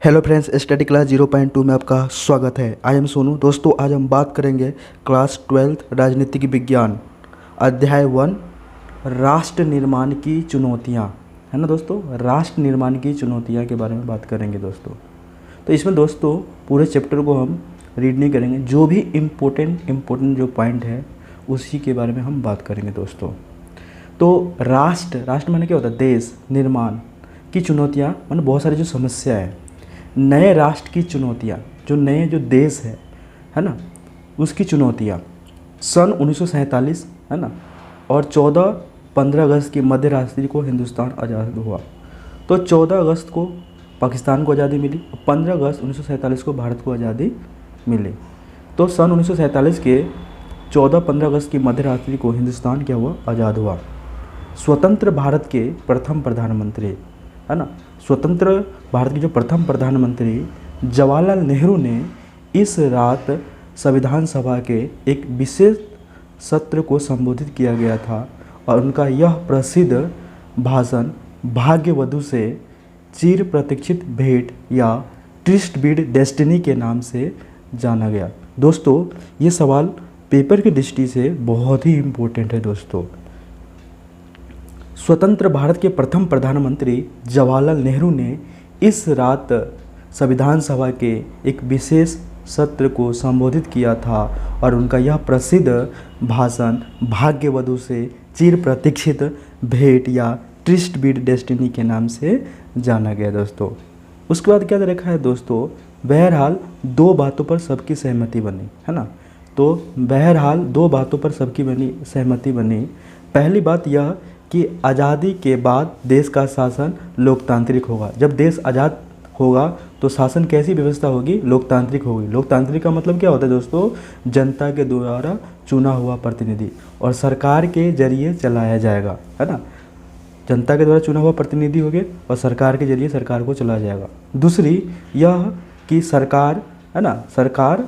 Hello friends, study class 0.2 में आपका स्वागत है। I am Sonu. दोस्तों, आज हम बात करेंगे क्लास 12 राजनीतिक विज्ञान अध्याय 1 राष्ट्र निर्माण की चुनौतियाँ, है ना दोस्तों। राष्ट्र निर्माण की चुनौतियाँ के बारे में बात करेंगे दोस्तों। तो इसमें दोस्तों पूरे चैप्टर को हम रीड नहीं करेंगे, जो भी इम्पोर्टेंट जो पॉइंट है उसी के बारे में हम बात करेंगे दोस्तों। तो राष्ट्र माने क्या होता है? देश निर्माण की चुनौतियाँ माने बहुत सारी जो समस्या है, नए राष्ट्र की चुनौतियाँ, जो नए जो देश है ना, उसकी चुनौतियाँ। सन 1947 है ना, और 14-15 अगस्त की मध्य रात्रि को हिंदुस्तान आज़ाद हुआ। तो 14 अगस्त को पाकिस्तान को आज़ादी मिली, 15 अगस्त 1947 को भारत को आज़ादी मिली। तो सन 1947 के 14-15 अगस्त की मध्य रात्रि को हिंदुस्तान क्या हुआ? आज़ाद हुआ। स्वतंत्र भारत के प्रथम प्रधानमंत्री, है ना, स्वतंत्र भारत के जो प्रथम प्रधानमंत्री जवाहरलाल नेहरू ने इस रात संविधान सभा के एक विशेष सत्र को संबोधित किया गया था, और उनका यह प्रसिद्ध भाषण भाग्यवधु से चिर प्रतीक्षित भेंट या ट्रिस्ट बिड डेस्टिनी के नाम से जाना गया। दोस्तों, ये सवाल पेपर की दृष्टि से बहुत ही इम्पोर्टेंट है दोस्तों। स्वतंत्र भारत के प्रथम प्रधानमंत्री जवाहरलाल नेहरू ने इस रात संविधान सभा के एक विशेष सत्र को संबोधित किया था, और उनका यह प्रसिद्ध भाषण भाग्यवधु से चिर प्रतीक्षित भेंट या ट्रिस्ट बिड डेस्टिनी के नाम से जाना गया दोस्तों। उसके बाद क्या रखा है दोस्तों? बहरहाल दो बातों पर सबकी सहमति बनी, है ना। तो बहरहाल दो बातों पर सबकी सहमति बनी। पहली बात यह कि आज़ादी के बाद देश का शासन लोकतांत्रिक होगा। जब देश आज़ाद होगा तो शासन कैसी व्यवस्था होगी? लोकतांत्रिक होगी। लोकतांत्रिक का मतलब क्या होता है दोस्तों? जनता के द्वारा चुना हुआ प्रतिनिधि, और सरकार के जरिए चलाया जाएगा, है ना। जनता के द्वारा चुना हुआ प्रतिनिधि हो गए, और सरकार के जरिए सरकार को चलाया जाएगा। दूसरी यह कि सरकार, है ना, सरकार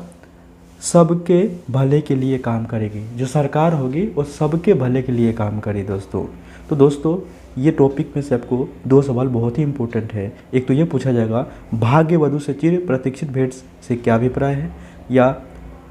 सबके भले के लिए काम करेगी। जो सरकार होगी वो सबके भले के लिए काम करेगी दोस्तों। तो दोस्तों, ये टॉपिक में से आपको दो सवाल बहुत ही इंपॉर्टेंट है। एक तो ये पूछा जाएगा भाग्यवधु से चिर प्रतीक्षित भेंट से क्या अभिप्राय है, या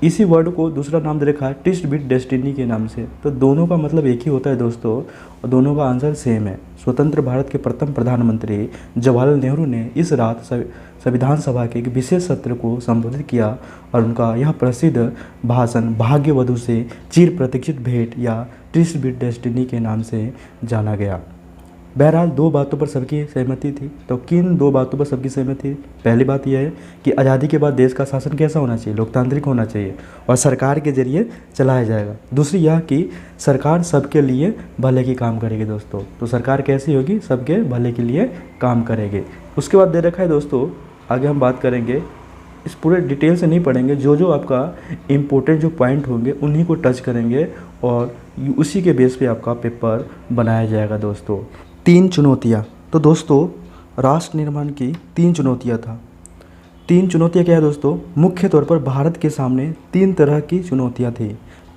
इसी वर्ड को दूसरा नाम दे रखा है ट्रिस्ट बिड डेस्टिनी के नाम से। तो दोनों का मतलब एक ही होता है दोस्तों, और दोनों का आंसर सेम है। स्वतंत्र भारत के प्रथम प्रधानमंत्री जवाहरलाल नेहरू ने इस रात संविधान सभा के एक विशेष सत्र को संबोधित किया, और उनका यह प्रसिद्ध भाषण भाग्यवधु से चिर प्रतीक्षित भेंट या ट्रिस्ट बिड डेस्टिनी के नाम से जाना गया। बहरहाल दो बातों पर सबकी सहमति थी। तो किन दो बातों पर सबकी सहमति? पहली बात यह है कि आज़ादी के बाद देश का शासन कैसा होना चाहिए? लोकतांत्रिक होना चाहिए, और सरकार के जरिए चलाया जाएगा। दूसरी यह कि सरकार सबके लिए भले की काम करेगी दोस्तों। तो सरकार कैसी होगी? सबके भले के लिए काम करेगी। उसके बाद दे रखा है दोस्तों, आगे हम बात करेंगे, इस पूरे डिटेल से नहीं पढ़ेंगे, जो जो आपका इम्पोर्टेंट जो पॉइंट होंगे उन्हीं को टच करेंगे, और उसी के बेस पे आपका पेपर बनाया जाएगा दोस्तों। 3 चुनौतियाँ। तो दोस्तों, राष्ट्र निर्माण की 3 चुनौतियाँ था। 3 चुनौतियाँ क्या है दोस्तों? मुख्य तौर पर भारत के सामने 3 तरह की चुनौतियाँ थी।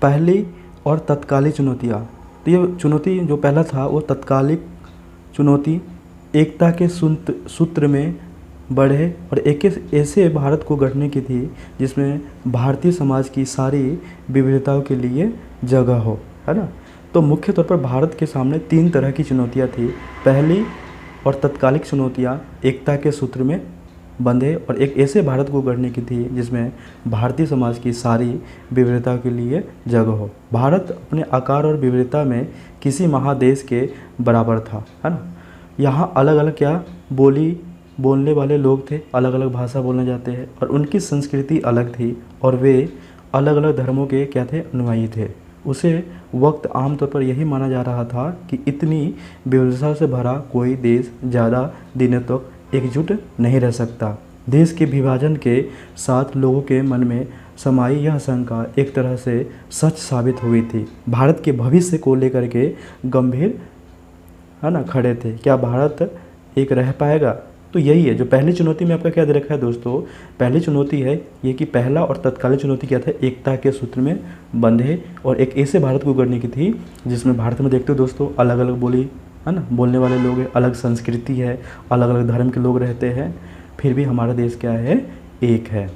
पहली और तत्कालिक चुनौतियाँ। तो ये चुनौती जो पहला था वो तत्कालिक चुनौती, एकता के सूत्र में बढ़े, और एक ऐसे भारत को गढ़ने की थी जिसमें भारतीय समाज की सारी विविधताओं के लिए जगह हो, है ना। तो मुख्य तौर पर भारत के सामने 3 तरह की चुनौतियाँ थी। पहली और तत्कालिक चुनौतियाँ एकता के सूत्र में बंधे, और एक ऐसे भारत को गढ़ने की थी जिसमें भारतीय समाज की सारी विविधताओं के लिए जगह हो। भारत अपने आकार और विविधता में किसी महादेश के बराबर था, है ना। यहाँ अलग अलग क्या बोलने वाले लोग थे, अलग अलग भाषा बोलने जाते हैं, और उनकी संस्कृति अलग थी, और वे अलग अलग धर्मों के क्या थे? अनुयायी थे। उसे वक्त आमतौर पर यही माना जा रहा था कि इतनी विविधता से भरा कोई देश ज़्यादा दिनों तक एकजुट नहीं रह सकता। देश के विभाजन के साथ लोगों के मन में समाई यह शंका एक तरह से सच साबित हुई थी। भारत के भविष्य को लेकर के गंभीर, है ना, खड़े थे। क्या भारत एक रह पाएगा? तो यही है जो पहली चुनौती में आपका क्या दे रखा है दोस्तों? पहली चुनौती है ये कि पहला और तत्कालीन चुनौती क्या था? एकता के सूत्र में बंधे, और एक ऐसे भारत को गढ़ने की थी जिसमें भारत में देखते हो दोस्तों अलग अलग बोली, है ना, बोलने वाले लोग हैं, अलग संस्कृति है, अलग अलग धर्म के लोग रहते हैं। फिर भी हमारा देश क्या है, एक है।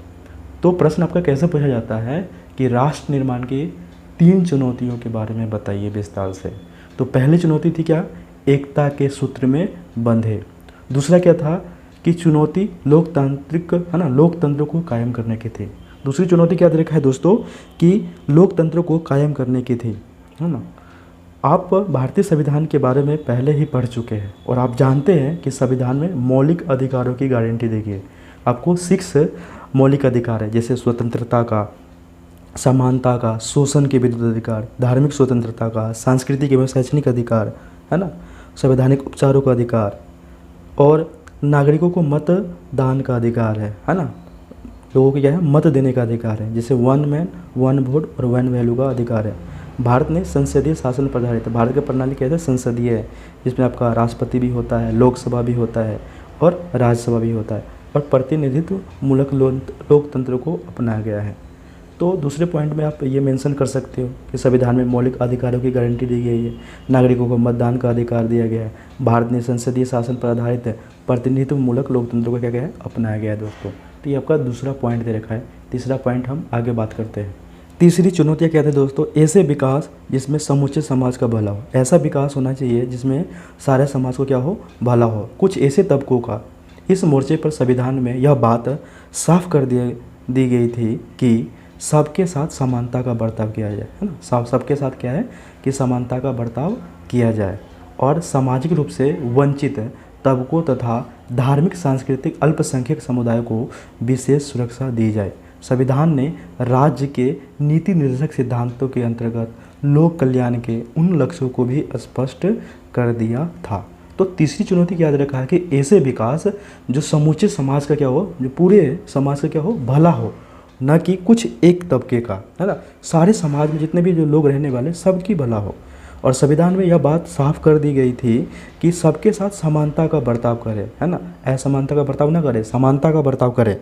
तो प्रश्न आपका कैसे पूछा जाता है कि राष्ट्र निर्माण की 3 चुनौतियों के बारे में बताइए विस्तार से। तो पहली चुनौती थी क्या, एकता के सूत्र में बंधे। दूसरा क्या था कि चुनौती लोकतांत्रिक, है ना, लोकतंत्र को कायम करने की थी। दूसरी चुनौती क्या दे रखा है दोस्तों कि लोकतंत्र को कायम करने की थी, है ना। आप भारतीय संविधान के बारे में पहले ही पढ़ चुके हैं और आप जानते हैं कि संविधान में मौलिक अधिकारों की गारंटी दी गई है। आपको 6 मौलिक अधिकार है, जैसे स्वतंत्रता का, समानता का, शोषण के विरुद्ध अधिकार, धार्मिक स्वतंत्रता का, सांस्कृतिक एवं शैक्षणिक अधिकार, है ना, संवैधानिक उपचारों का अधिकार, और नागरिकों को मतदान का अधिकार है ना, लोगों को क्या है, मत देने का अधिकार है, जैसे 1 मैन 1 वोट और 1 वैल्यू का अधिकार है। भारत ने संसदीय शासन पर आधारित है। भारत की प्रणाली क्या है, संसदीय है, जिसमें आपका राष्ट्रपति भी होता है, लोकसभा भी होता है और राज्यसभा भी होता है, और प्रतिनिधित्व मूलक लोकतंत्र को अपनाया गया है। तो दूसरे पॉइंट में आप ये मेंशन कर सकते हो कि संविधान में मौलिक अधिकारों की गारंटी दी गई है, नागरिकों को मतदान का अधिकार दिया गया है, भारत ने संसदीय शासन पर आधारित है, प्रतिनिधित्व मूलक लोकतंत्र को क्या गया है, अपनाया गया है दोस्तों। तो ये आपका दूसरा पॉइंट दे रखा है। तीसरा पॉइंट हम आगे बात करते हैं। तीसरी चुनौतियाँ क्या थे दोस्तों, ऐसे विकास जिसमें समूचे समाज का भला हो। ऐसा विकास होना चाहिए जिसमें सारे समाज को क्या हो, भला हो। कुछ ऐसे तबकों का, इस मोर्चे पर संविधान में यह बात साफ कर दी गई थी कि सबके साथ समानता का बर्ताव किया जाए, है ना। सबके साथ क्या है कि समानता का बर्ताव किया जाए, और सामाजिक रूप से वंचित तबकों तथा धार्मिक सांस्कृतिक अल्पसंख्यक समुदाय को विशेष सुरक्षा दी जाए। संविधान ने राज्य के नीति निर्देशक सिद्धांतों के अंतर्गत लोक कल्याण के उन लक्ष्यों को भी स्पष्ट कर दिया था। तो तीसरी चुनौती क्या याद रखा है कि ऐसे विकास जो समूचे समाज का क्या हो, जो पूरे समाज का क्या हो, भला हो, न कि कुछ एक तबके का, है ना। सारे समाज में जितने भी जो लोग रहने वाले सबकी भला हो। और संविधान में यह बात साफ कर दी गई थी कि सबके साथ समानता का बर्ताव करे, है ना, असमानता का बर्ताव ना करे, समानता का बर्ताव करे।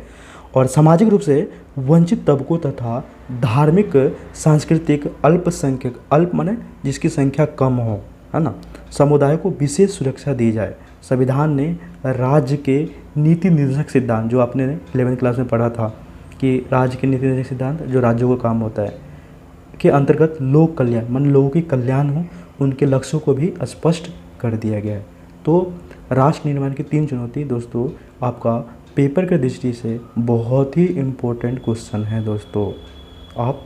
और सामाजिक रूप से वंचित तबकों तथा धार्मिक सांस्कृतिक अल्पसंख्यक, अल्प माने जिसकी संख्या कम हो, है ना, समुदाय को विशेष सुरक्षा दी जाए। संविधान ने राज्य के नीति निर्देशक सिद्धांत, जो आपने 11वीं क्लास में पढ़ा था कि राज्य के नीति निर्देशक सिद्धांत जो राज्यों का काम होता है, के अंतर्गत लोक कल्याण मान लोगों की कल्याण हो, उनके लक्ष्यों को भी स्पष्ट कर दिया गया है। तो राष्ट्र निर्माण की 3 चुनौती दोस्तों आपका पेपर के दृष्टि से बहुत ही इम्पोर्टेंट क्वेश्चन है दोस्तों। आप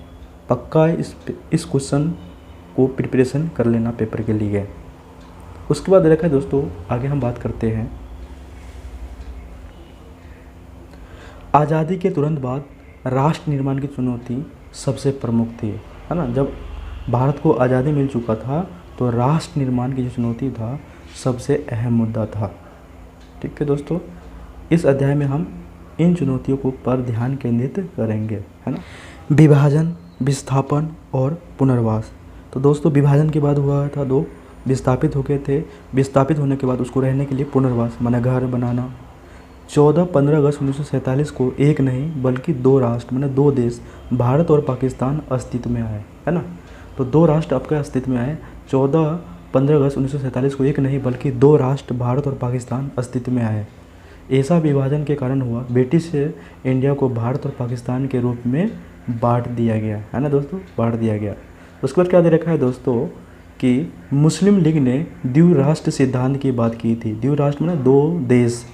पक्का इस क्वेश्चन को प्रिपरेशन कर लेना पेपर के लिए। उसके बाद रखा है दोस्तों, आगे हम बात करते हैं आज़ादी के तुरंत बाद राष्ट्र निर्माण की चुनौती सबसे प्रमुख थी, है ना। जब भारत को आज़ादी मिल चुका था तो राष्ट्र निर्माण की जो चुनौती था सबसे अहम मुद्दा था। ठीक है दोस्तों, इस अध्याय में हम इन चुनौतियों को पर ध्यान केंद्रित करेंगे, है ना। विभाजन, विस्थापन और पुनर्वास। तो दोस्तों विभाजन के बाद हुआ था 2, विस्थापित हो गए थे, विस्थापित होने के बाद उसको रहने के लिए पुनर्वास माना घर बनाना। 14-15 अगस्त 1947 को एक नहीं बल्कि 2 राष्ट्र माना 2 देश भारत और पाकिस्तान अस्तित्व में आए, है ना। तो 2 राष्ट्र आपका अस्तित्व में आए। 14-15 अगस्त 1947 को एक नहीं बल्कि 2 राष्ट्र भारत और पाकिस्तान अस्तित्व में आए। ऐसा विभाजन के कारण हुआ, ब्रिटिश इंडिया को भारत और पाकिस्तान के रूप में बांट दिया गया, है ना दोस्तों, बांट दिया गया। उसके बाद क्या दे रखा है दोस्तों कि मुस्लिम लीग ने द्विराष्ट्र सिद्धांत की बात की थी। द्विराष्ट्र माने 2 देश।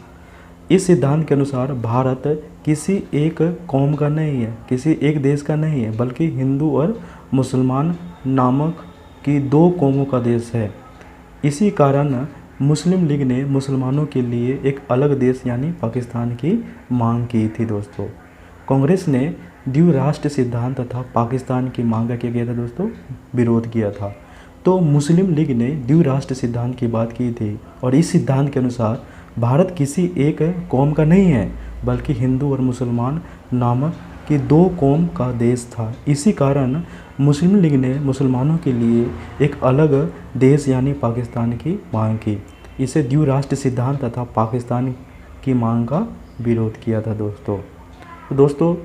इस सिद्धांत के अनुसार भारत किसी एक कौम का नहीं है, किसी एक देश का नहीं है, बल्कि हिंदू और मुसलमान नामक की 2 कौमों का देश है। इसी कारण मुस्लिम लीग ने मुसलमानों के लिए एक अलग देश यानी पाकिस्तान की मांग की थी दोस्तों। कांग्रेस ने द्विराष्ट्र सिद्धांत तथा पाकिस्तान की मांग का क्या किया था दोस्तों, विरोध किया था। तो मुस्लिम लीग ने द्विराष्ट्र सिद्धांत की बात की थी और इस सिद्धांत के अनुसार भारत किसी एक कौम का नहीं है बल्कि हिंदू और मुसलमान नामक की 2 कौम का देश था। इसी कारण मुस्लिम लीग ने मुसलमानों के लिए एक अलग देश यानी पाकिस्तान की मांग की। इसे द्विराष्ट्र सिद्धांत तथा पाकिस्तान की मांग का विरोध किया था दोस्तों। तो दोस्तों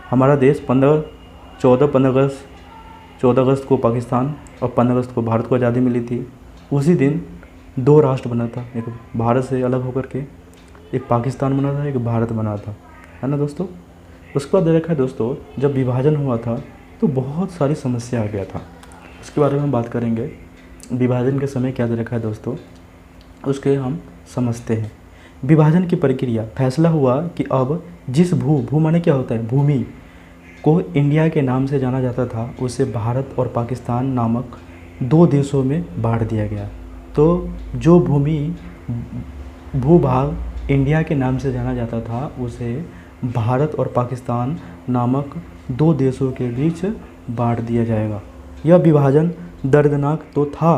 हमारा देश 14 अगस्त को पाकिस्तान और 15 अगस्त को भारत को आज़ादी मिली थी। उसी दिन 2 राष्ट्र बना था, एक भारत से अलग होकर के एक पाकिस्तान बना था, एक भारत बना था, है ना दोस्तों। उसके बाद दे रखा है दोस्तों, जब विभाजन हुआ था तो बहुत सारी समस्या आ गया था, उसके बारे में हम बात करेंगे। विभाजन के समय क्या दे रखा है दोस्तों, उसके हम समझते हैं। विभाजन की प्रक्रिया, फैसला हुआ कि अब जिस भू माने क्या होता है, भूमि को इंडिया के नाम से जाना जाता था, उसे भारत और पाकिस्तान नामक दो देशों में बांट दिया गया। तो जो भूभाग इंडिया के नाम से जाना जाता था, उसे भारत और पाकिस्तान नामक दो देशों के बीच बांट दिया जाएगा। यह विभाजन दर्दनाक तो था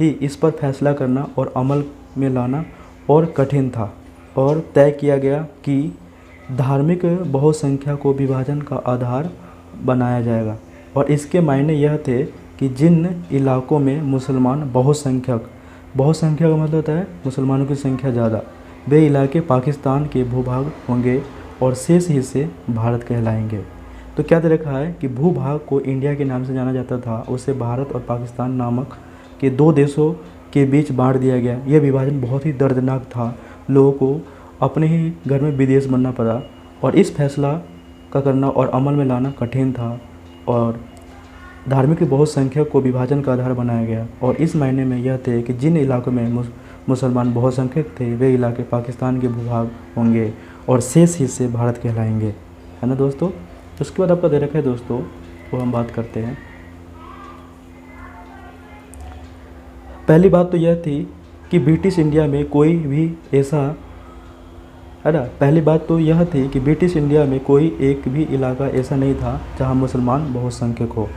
ही, इस पर फैसला करना और अमल में लाना और कठिन था, और तय किया गया कि धार्मिक बहुसंख्या को विभाजन का आधार बनाया जाएगा। और इसके मायने यह थे कि जिन इलाकों में मुसलमान बहुसंख्यक का मतलब होता है मुसलमानों की संख्या ज़्यादा, वे इलाके पाकिस्तान के भूभाग होंगे और शेष हिस्से भारत कहलाएंगे। तो क्या दे रखा है कि भूभाग को इंडिया के नाम से जाना जाता था, उसे भारत और पाकिस्तान नामक के दो देशों के बीच बांट दिया गया। यह विभाजन बहुत ही दर्दनाक था, लोगों को अपने ही घर में विदेश बनना पड़ा, और इस फैसला का करना और अमल में लाना कठिन था, और धार्मिक बहुसंख्यक को विभाजन का आधार बनाया गया। और इस मायने में यह थे कि जिन इलाकों में मुसलमान बहुसंख्यक थे, वे इलाके पाकिस्तान के भूभाग होंगे और शेष हिस्से भारत कहलाएंगे, है ना दोस्तों। उसके बाद आपका दे रखा है दोस्तों, वो हम बात करते हैं। पहली बात तो यह थी कि ब्रिटिश इंडिया में कोई भी ऐसा, है ना, पहली बात तो यह थी कि ब्रिटिश इंडिया में कोई एक भी इलाका ऐसा नहीं था जहां मुसलमान बहुसंख्यक हो।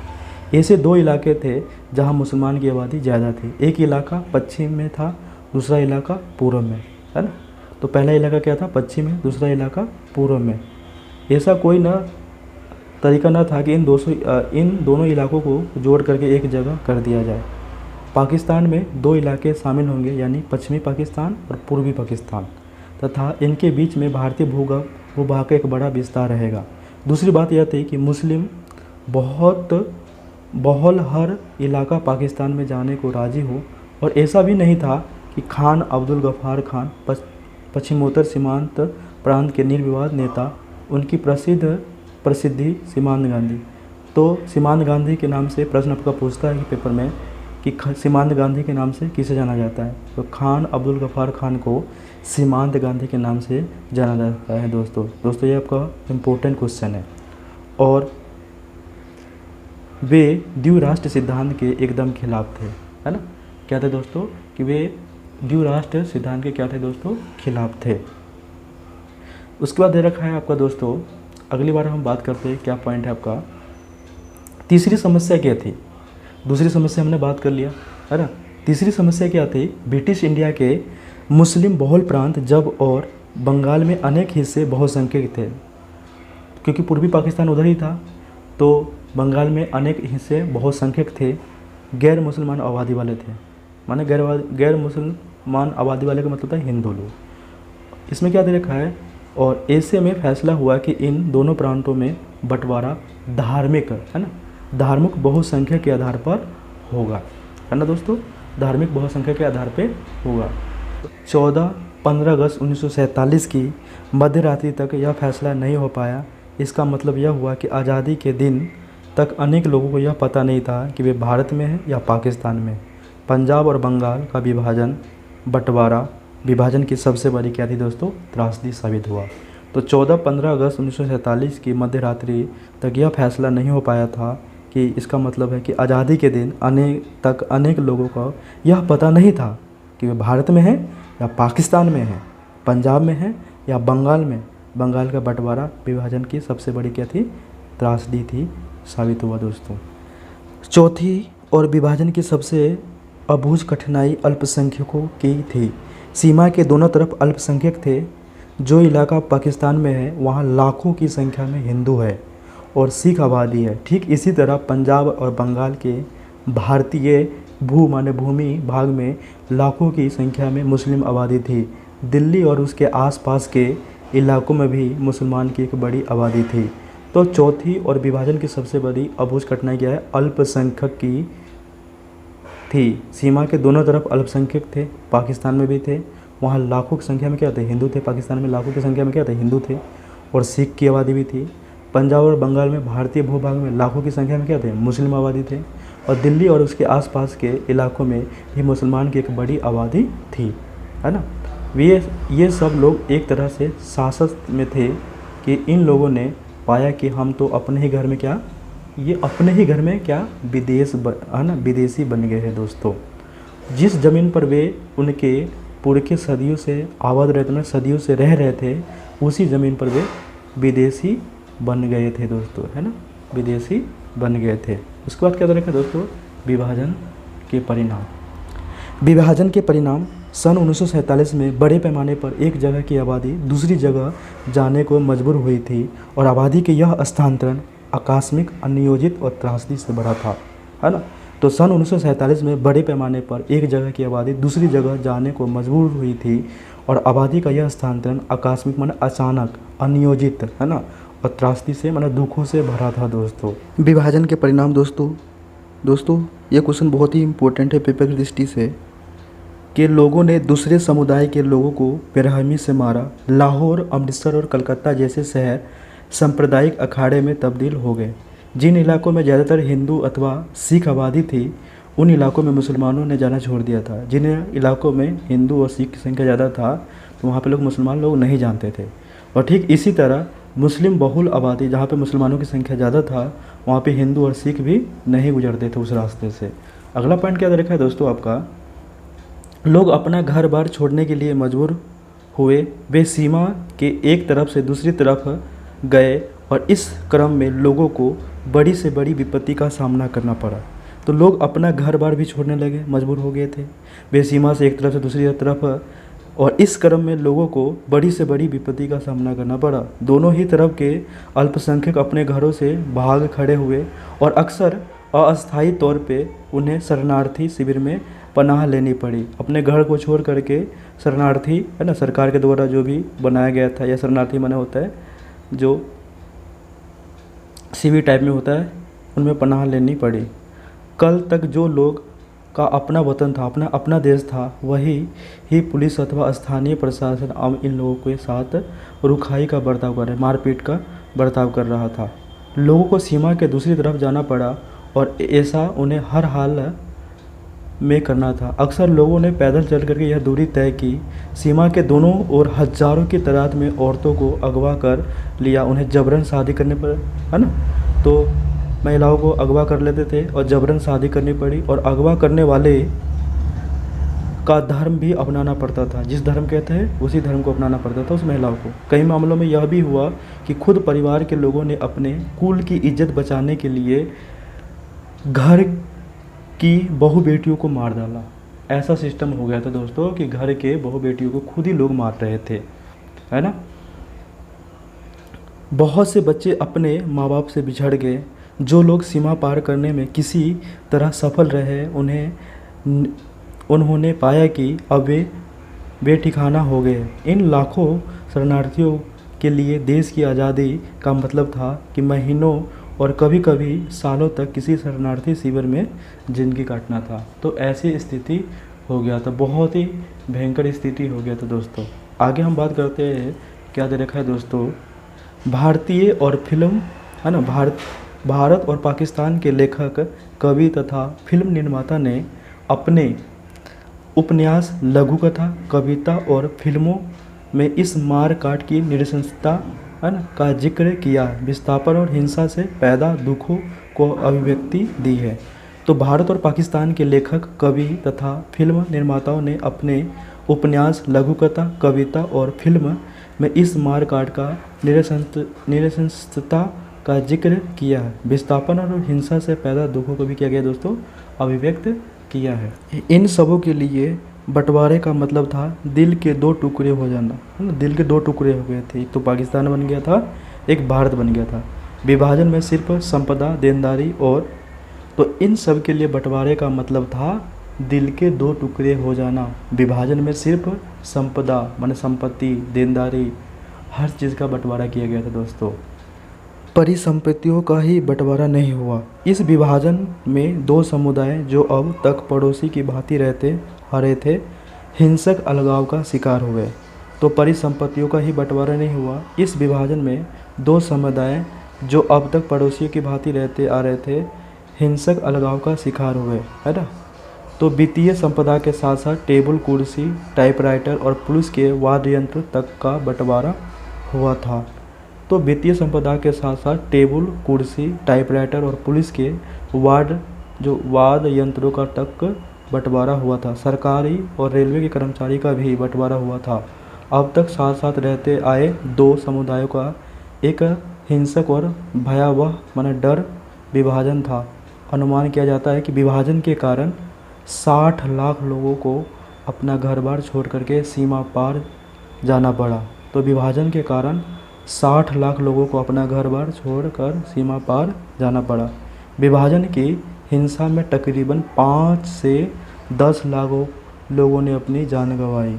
ऐसे दो इलाके थे जहां मुसलमान की आबादी ज़्यादा थी। एक इलाका पश्चिम में था, दूसरा इलाका पूर्व में, है ना। तो पहला इलाका क्या था, पश्चिम में, दूसरा इलाका पूर्व में। ऐसा कोई ना तरीका ना था कि इन दोनों इलाकों को जोड़ करके एक जगह कर दिया जाए। पाकिस्तान में दो इलाके शामिल होंगे, यानी पश्चिमी पाकिस्तान और पूर्वी पाकिस्तान, तथा इनके बीच में भारतीय भूभाग का एक बड़ा विस्तार रहेगा। दूसरी बात यह थी कि मुस्लिम बहुल हर इलाका पाकिस्तान में जाने को राज़ी हो, और ऐसा भी नहीं था कि खान अब्दुल गफ्फार खान पश्चिमोत्तर सीमांत प्रांत के निर्विवाद नेता, उनकी प्रसिद्धि सीमांत गांधी। तो सीमांत गांधी के नाम से प्रश्न आपका पूछता है कि पेपर में कि सीमांत गांधी के नाम से किसे जाना जाता है, तो खान अब्दुल गफ्फार खान को सीमांत गांधी के नाम से जाना जाता है दोस्तों ये आपका इम्पोर्टेंट क्वेश्चन है। और वे द्विराष्ट्र सिद्धांत के एकदम खिलाफ थे, है ना। क्या थे दोस्तों कि वे द्विराष्ट्र सिद्धांत के क्या थे दोस्तों, खिलाफ थे। उसके बाद दे रखा है आपका दोस्तों, अगली बार हम बात करते हैं क्या पॉइंट है आपका, तीसरी समस्या क्या थी। दूसरी समस्या हमने बात कर लिया, है ना। तीसरी समस्या क्या थी, ब्रिटिश इंडिया के मुस्लिम बहुल प्रांत जब और बंगाल में अनेक हिस्से बहुसंख्यक थे, क्योंकि पूर्वी पाकिस्तान उधर ही था, तो बंगाल में अनेक हिस्से बहुसंख्यक थे, गैर मुसलमान आबादी वाले थे। माने गैर मुसलमान आबादी वाले का मतलब था हिंदू लोग। इसमें क्या दे रखा है, और ऐसे में फैसला हुआ कि इन दोनों प्रांतों में बंटवारा धार्मिक, है ना, धार्मिक बहुसंख्या के आधार पर होगा, है ना दोस्तों, धार्मिक बहुसंख्या के आधार पर होगा। 14-15 अगस्त 1947 की मध्य रात्रि तक यह फैसला नहीं हो पाया। इसका मतलब यह हुआ कि आज़ादी के दिन तक अनेक लोगों को यह पता नहीं था कि वे भारत में हैं या पाकिस्तान में। पंजाब और बंगाल का विभाजन की सबसे बड़ी क्या थी दोस्तों, त्रासदी साबित हुआ। तो 14-15 अगस्त 1947 की मध्य रात्रि तक यह फैसला नहीं हो पाया था, कि इसका मतलब है कि आज़ादी के दिन अनेक लोगों को यह पता नहीं था कि वे भारत में हैं या पाकिस्तान में हैं, पंजाब में हैं या बंगाल में। बंगाल का बंटवारा विभाजन की सबसे बड़ी क्या थी, त्रासदी थी, साबित हुआ दोस्तों। चौथी और विभाजन की सबसे अबूझ कठिनाई अल्पसंख्यकों की थी। सीमा के दोनों तरफ अल्पसंख्यक थे। जो इलाका पाकिस्तान में है वहाँ लाखों की संख्या में हिंदू है और सिख आबादी है। ठीक इसी तरह पंजाब और बंगाल के भारतीय भूमि भाग में लाखों की संख्या में मुस्लिम आबादी थी। दिल्ली और उसके आसपास के इलाकों में भी मुसलमान की एक बड़ी आबादी थी। तो चौथी और विभाजन की सबसे बड़ी अबूझ कठिनाई क्या है, अल्पसंख्यक की थी। सीमा के दोनों तरफ अल्पसंख्यक थे, पाकिस्तान में भी थे, वहाँ लाखों की संख्या में क्या थे, हिंदू थे। पाकिस्तान में लाखों की संख्या में क्या थे, हिंदू थे और सिख की आबादी भी थी। पंजाब और बंगाल में भारतीय भूभाग में लाखों की संख्या में क्या थे, मुस्लिम आबादी थे। और दिल्ली और उसके आसपास के इलाकों में भी मुसलमान की एक बड़ी आबादी थी, है ना। ये सब लोग एक तरह से शासक में थे कि इन लोगों ने पाया कि हम तो अपने ही घर में क्या, ये अपने ही घर में क्या है ना, विदेशी बन गए हैं दोस्तों। जिस ज़मीन पर वे उनके पुरखे सदियों से आबाद रहते हैं, सदियों से रह रहे थे, उसी ज़मीन पर वे विदेशी बन गए थे दोस्तों, है ना, विदेशी बन गए थे। उसके बाद क्या देखा दोस्तों, विभाजन के परिणाम। विभाजन के परिणाम सन 1947 में बड़े पैमाने पर एक जगह की आबादी दूसरी जगह जाने को मजबूर हुई थी और आबादी के यह स्थानांतरण आकस्मिक, अनियोजित और त्रासदी से बढ़ा था, है ना। तो सन 1947 में बड़े पैमाने पर एक जगह की आबादी दूसरी जगह जाने को मजबूर हुई थी और आबादी का यह स्थानांतरण आकस्मिक माने अचानक, अनियोजित, है ना, और त्रासदी से माने दुखों से भरा था दोस्तों। विभाजन के परिणाम दोस्तों ये क्वेश्चन बहुत ही इम्पोर्टेंट है पेपर की दृष्टि से, कि लोगों ने दूसरे समुदाय के लोगों को बेरहमी से मारा। लाहौर, अमृतसर और कलकत्ता जैसे शहर सांप्रदायिक अखाड़े में तब्दील हो गए। जिन इलाकों में ज़्यादातर हिंदू अथवा सिख आबादी थी, उन इलाकों में मुसलमानों ने जाना छोड़ दिया था। जिन इलाकों में हिंदू और सिख की संख्या ज़्यादा था, तो वहाँ पे लोग मुसलमान लोग नहीं जानते थे। और ठीक इसी तरह मुस्लिम बहुल आबादी, जहाँ पे मुसलमानों की संख्या ज़्यादा था, वहाँ पे हिंदू और सिख भी नहीं गुजरते थे उस रास्ते से। अगला पॉइंट क्या देखा है दोस्तों आपका, लोग अपना घर बार छोड़ने के लिए मजबूर हुए। वे सीमा के एक तरफ से दूसरी तरफ गए और इस क्रम में लोगों को बड़ी से बड़ी विपत्ति का सामना करना पड़ा। तो लोग अपना घर बार भी छोड़ने लगे, मजबूर हो गए थे। वे सीमा से एक तरफ से दूसरी तरफ, और इस क्रम में लोगों को बड़ी से बड़ी विपत्ति का सामना करना पड़ा। दोनों ही तरफ के अल्पसंख्यक अपने घरों से भाग खड़े हुए और अक्सर अस्थायी तौर पे उन्हें शरणार्थी शिविर में पनाह लेनी पड़ी। अपने घर को छोड़ करके शरणार्थी, है ना, सरकार के द्वारा जो भी बनाया गया था, या शरणार्थी माने होता है जो शिविर टाइप में होता है, उनमें पनाह लेनी पड़ी। कल तक जो लोग का अपना वतन था, अपना देश था, वही ही पुलिस अथवा स्थानीय प्रशासन अब इन लोगों के साथ रुखाई का बर्ताव कर रहे, मारपीट का बर्ताव कर रहा था। लोगों को सीमा के दूसरी तरफ जाना पड़ा और ऐसा उन्हें हर हाल में करना था। अक्सर लोगों ने पैदल चल करके यह दूरी तय की। सीमा के दोनों ओर हजारों की तादाद में औरतों को अगवा कर लिया, उन्हें जबरन शादी करने पर, है ना, तो महिलाओं को अगवा कर लेते थे और जबरन शादी करनी पड़ी। और अगवा करने वाले का धर्म भी अपनाना पड़ता था, जिस धर्म कहते हैं उसी धर्म को अपनाना पड़ता था उस महिलाओं को। कई मामलों में यह भी हुआ कि खुद परिवार के लोगों ने अपने कुल की इज्जत बचाने के लिए घर की बहू बेटियों को मार डाला। ऐसा सिस्टम हो गया था दोस्तों कि घर के बहू बेटियों को खुद ही लोग मार रहे थे, है ना। बहुत से बच्चे अपने माँ बाप से बिछड़ गए। जो लोग सीमा पार करने में किसी तरह सफल रहे, उन्होंने पाया कि अब वे बेठिकाना हो गए। इन लाखों शरणार्थियों के लिए देश की आज़ादी का मतलब था कि महीनों और कभी कभी सालों तक किसी शरणार्थी शिविर में जिंदगी काटना था। तो ऐसी स्थिति हो गया था, बहुत ही भयंकर स्थिति हो गया था दोस्तों। आगे हम बात करते हैं, क्या दे रखा है दोस्तों, भारतीय और फिल्म, है ना, भारत और पाकिस्तान के लेखक, कवि तथा फिल्म निर्माता ने अपने उपन्यास, लघुकथा, कविता और फिल्मों में इस मार काट की नृशंसता, है ना, का जिक्र किया। विस्थापन और हिंसा से पैदा दुखों को अभिव्यक्ति दी है। तो भारत और पाकिस्तान के लेखक, कवि तथा फिल्म निर्माताओं ने अपने उपन्यास, लघुकथा, कविता और फिल्म में इस मार काट का नृशंसता का जिक्र किया है। विस्थापन और हिंसा से पैदा दुखों को भी किया गया दोस्तों, अभिव्यक्त किया है। इन सबों के लिए बंटवारे का मतलब था दिल के दो टुकड़े हो जाना, है ना। दिल के दो टुकड़े हो गए थे, एक तो पाकिस्तान बन गया था, एक भारत बन गया था। विभाजन में सिर्फ संपदा, देनदारी और, तो इन सब के लिए बंटवारे का मतलब था दिल के दो टुकड़े हो जाना। विभाजन में सिर्फ संपदा माने संपत्ति, देनदारी, हर चीज़ का बंटवारा किया गया था दोस्तों। परिसंपत्तियों का ही बंटवारा नहीं हुआ। इस विभाजन में दो समुदाय जो अब तक पड़ोसी की भांति रहते आ रहे थे, हिंसक अलगाव का शिकार हुए। तो परिसंपत्तियों का ही बंटवारा नहीं हुआ, इस विभाजन में दो समुदाय जो अब तक पड़ोसियों की भांति रहते आ रहे थे, हिंसक अलगाव का शिकार हुए, है ना। तो वित्तीय संपदा के साथ साथ टेबल कुर्सी, टाइपराइटर और पुलिस के वाद्य यंत्र तक का बंटवारा हुआ था। तो वित्तीय संपदा के साथ साथ टेबल कुर्सी, टाइपराइटर और पुलिस के वाद्य यंत्रों का तक बंटवारा हुआ था। सरकारी और रेलवे के कर्मचारी का भी बंटवारा हुआ था। अब तक साथ साथ रहते आए दो समुदायों का एक हिंसक और भयावह माने डर विभाजन था। अनुमान किया जाता है कि विभाजन के कारण 60 लाख लोगों को अपना घर बार छोड़ करके सीमा पार जाना पड़ा। तो विभाजन के कारण 60 लाख लोगों को अपना घर बार छोड़कर सीमा पार जाना पड़ा। विभाजन की हिंसा में तकरीबन 5 से 10 लाख लोगों ने अपनी जान गंवाई।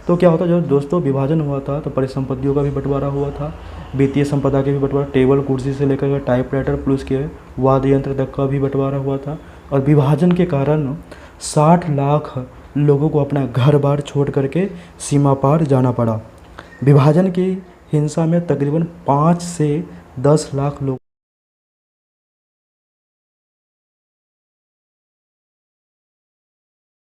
तो क्या होता, जब दोस्तों विभाजन हुआ था तो परिसंपत्तियों का भी बंटवारा हुआ था, वित्तीय संपदा के भी बंटवारा, टेबल कुर्सी से लेकर टाइपराइटर प्लस के वाद्य यंत्र तक का भी बंटवारा हुआ था। और विभाजन के कारण 60 लाख लोगों को अपना घर बार छोड़ करके सीमा पार जाना पड़ा। विभाजन की हिंसा में तकरीबन 5 से 10 लाख लोग